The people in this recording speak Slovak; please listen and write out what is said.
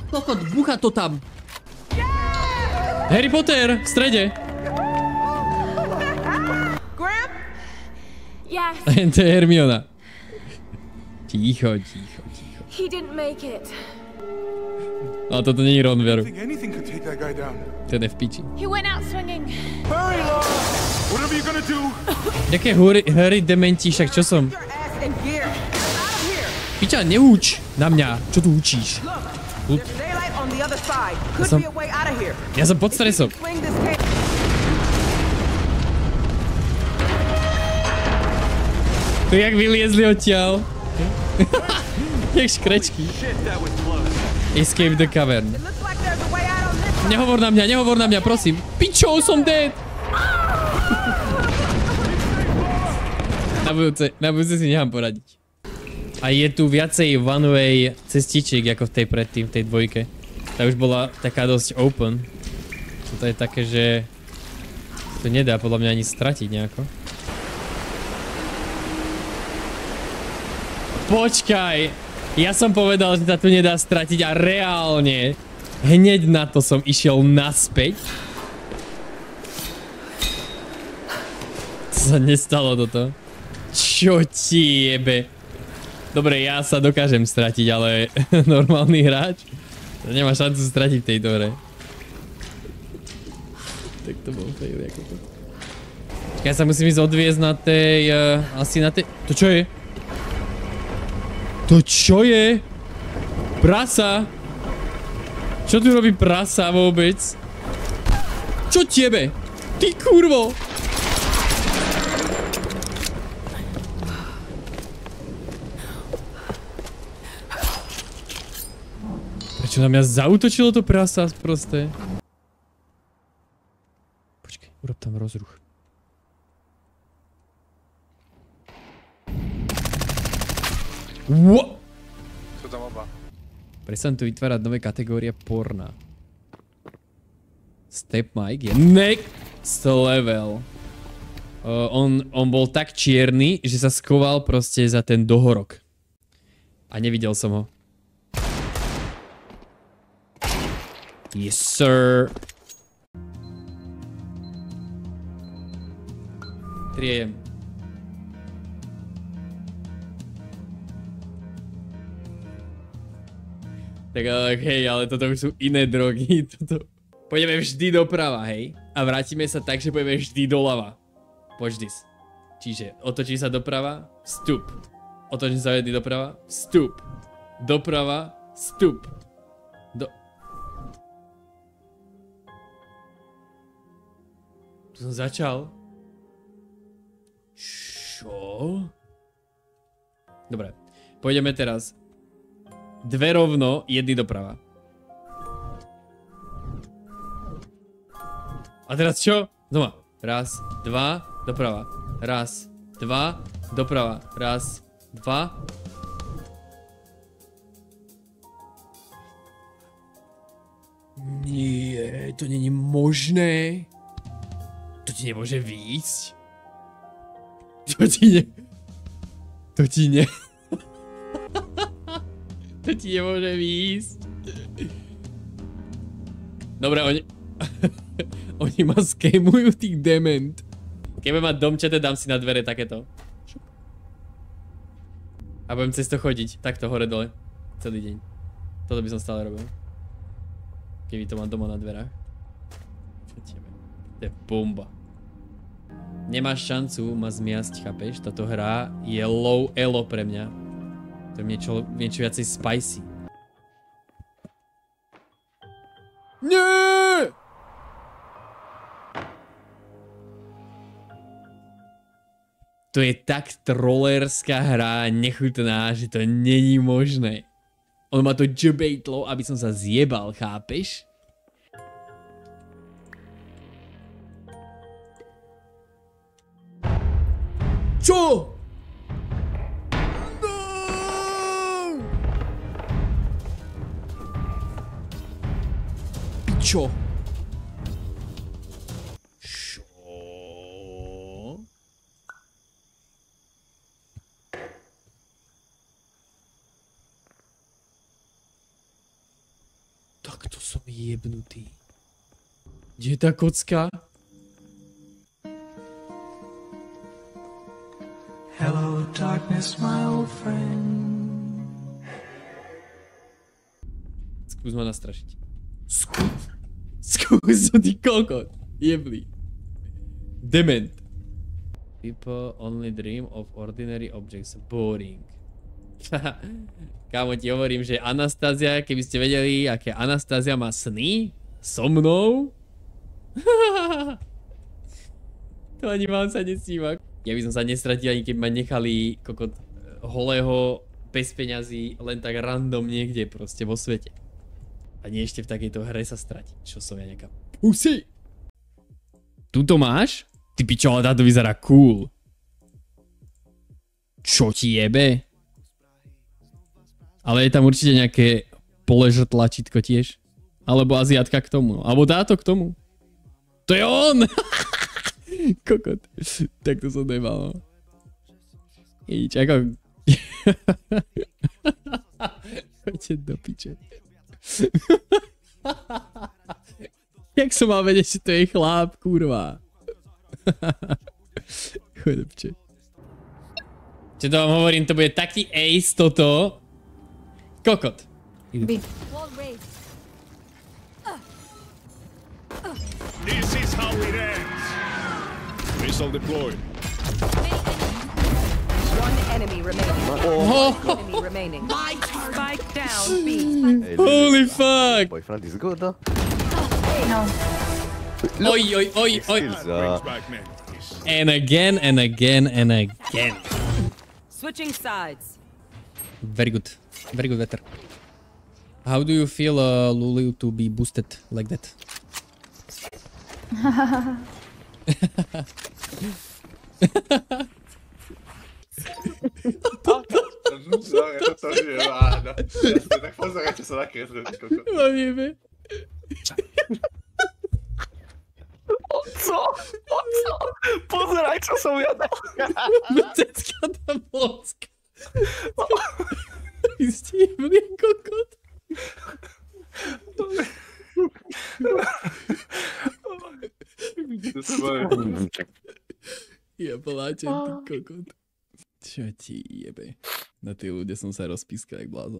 Kokot, bucha to tam. Harry Potter v strede. To je Hermiona. Ticho. Ale toto nie je Ron, veru. Ten je v piči. Jaké Harry dementi, však čo som? Piča, neúč na mňa. Čo tu učíš? Ja som pod stresom. To jak vyliezli odtiaľ. Jak škrečky. Escape the cavern. Nehovor na mňa, prosím. Pičo, som dead. Na budúce si nechám poradiť. A je tu viacej one-way cestičiek, ako v tej predtým, v tej dvojke. Tá už bola taká dosť open. Toto je také, že to nedá podľa mňa ani stratiť nejako. Počkaj! Ja som povedal, že sa tu nedá stratiť a reálne hneď na to som išiel naspäť. To sa nestalo toto. Čo ti jebe? Dobre, ja sa dokážem stratiť, ale normálny hráč nemá šancu stratiť v tejto hre. Tak to bol fail, ako to. Ja sa musím ísť odviezť na tej... asi na tej... To čo je? To čo je? Prasa? Čo tu robí prasa vôbec? Čo tebe? Ty kurvo! Prečo na mňa zaútočilo to prasa proste? Počkej, urob tam rozruch. What? Sú tam oba. Prestaň tu vytvárať nové kategórie porna. Step Mike je next level. On bol tak čierny, že sa skoval proste za ten dohorok. A nevidel som ho. Yes, sir. 3 AM. Tak hej, ale toto už sú iné drogy. Pôjdeme vždy doprava, hej? A vrátime sa tak, že pôjdeme vždy doľava. Watch this. Čiže otočí sa doprava, vstup. Otočí sa jedný doprava, vstup. Doprava, vstup. Tu som začal. Čo? Dobre, pôjdeme teraz. Dve rovno, jedný doprava. A teraz čo? Znova. Raz, dva, doprava. Raz, dva, doprava. Raz, dva. Nie, to není možné. To ti nemôže výjsť. To ti nemôže výjsť. Dobre, oni ma skémujú tých dement. Keď budem mať domčete, dám si na dvere takéto. A budem cez to chodiť, takto hore dole. Celý deň. Toto by som stále robil. Keby to mám doma na dverách. To je bomba. Nemáš šancu ma zmiasť, chápeš? Táto hra je low elo pre mňa. To je niečo viacej spicy. Nie! To je tak trollerská hra, nechutná, že to není možné. On ma to džbejtlo, aby som sa zjebal, chápeš? Čo? No! Pičo. Čo? Jebnutý. Kde je tá kocka? Hello, darkness, my old friend. Skús ma nastrašiť. Skús, ty kokot. Jebli. Dement. People only dream of ordinary objects. Boring. Kámo, ti hovorím, že Anastázia, keby ste vedeli, aké Anastázia má sny so mnou. To ani vám sa nesníva. Ja by som sa nestratil, ani keby ma nechali kokot holého, bez peňazí, len tak random niekde proste vo svete. A nie ešte v takejto hre sa stratiť, čo som ja nejaká pussy. Tuto máš? Ty pičo, ale táto vyzerá cool. Čo ti jebe? Ale je tam určite nejaké pleasure tlačítko tiež. Alebo Aziatka k tomu. Alebo táto k tomu. To je on! Kokot. Tak to som nemal, no. Ič, ako... Choďte do piče. Jak som mal vedieť, že to je chlap, kurva. Choď do piče. Čo to vám hovorím, to bude taký ace toto. Kokot. This is how it ends. Missile deployed. One enemy remaining. Oh. Enemy remaining. Spike down. B. Holy fuck. Boyfriend is good, huh? Oj, oj, oj, oj. Brings back memories. And again, and again, and again. Switching sides. Very good. Very good, better. How do you feel, Lulu, to be boosted like that? To nie má, no. Tak pozerajte sa na kresle, koko. Mám jebe. Co? Pozeraj, čo som ja dal. Mrzecká tá blocka. Vy ste jebli kokot. Ja pláčem, ty kokot. Čo ti jebe? Na tí ľudia som sa rozpískal jak blázon.